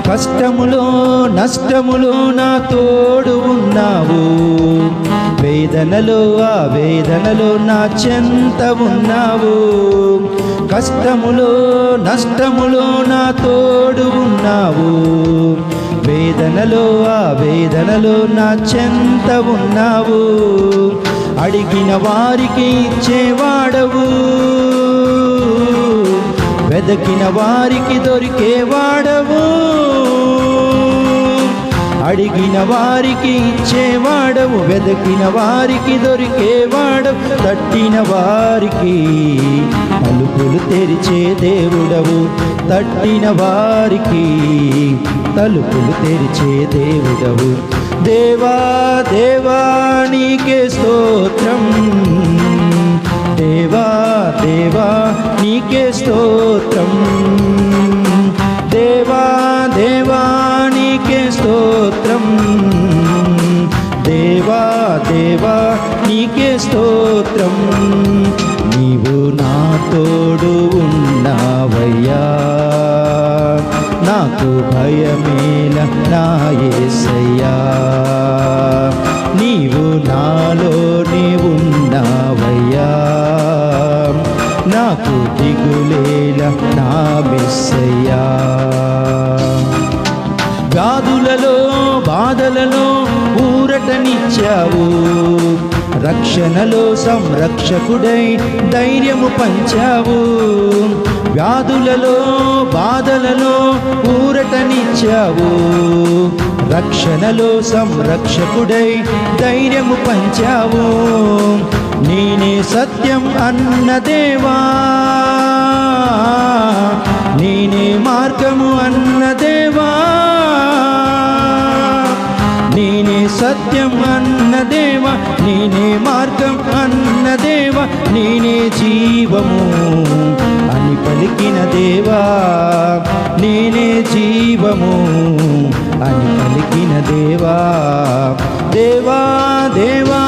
కష్టములో నష్టములో నా తోడు ఉన్నావు, వేదనలో ఆ వేదనలో నా చెంత ఉన్నావు. కష్టములో నష్టములో నా తోడు ఉన్నావు, వేదనలో ఆ వేదనలో నా చెంత ఉన్నావు. అడిగిన వారికి ఇచ్చేవాడవు, వెదకిన వారికి దొరికేవాడవు. అడిగిన వారికి ఇచ్చేవాడవు, వెదకిన వారికి దొరికేవాడవు. తట్టిన వారికి తలుపులు తెరిచే దేవుడవు, తట్టిన వారికి తలుపులు తెరిచే దేవుడవు. దేవా దేవా నీకే స్తోత్రం, దేవా దేవా నీకే స్తోత్రం, దేవా దేవా నీకే స్తోత్రం, దేవా దేవా నీకే స్తోత్రం. నీవు నా తోడు ఉన్నావయ్యా, నాకు భయమేల నా యేసయ్యా. నీవు నాలోనే ఉన్నావయ్యా, నాకు దిగులేల నా మెస్సయ్యా. వ్యాధులలో బాధలలో ఊరటనిచ్చావు, రక్షణలో సంరక్షకుడై ధైర్యము పంచావు. వ్యాధులలో బాధలలో ఊరటనిచ్చావు, రక్షణలో సంరక్షకుడై ధైర్యము పంచావు. నేనే సత్యం అన్న దేవా, నేనే మార్గము అన్న దేవా, నేనే సత్యం అన్న దేవా, నేనే మార్గం అన్న దేవా, నేనే జీవము అని పలికిన దేవా, నేనే జీవము అని పలికిన దేవా. దేవా దేవా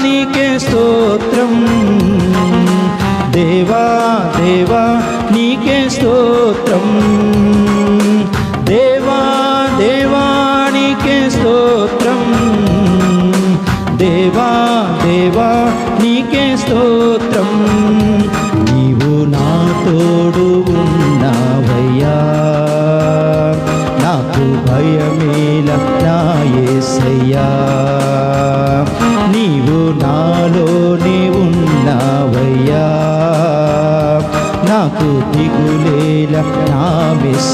నీకే స్తోత్రం, దేవా దేవా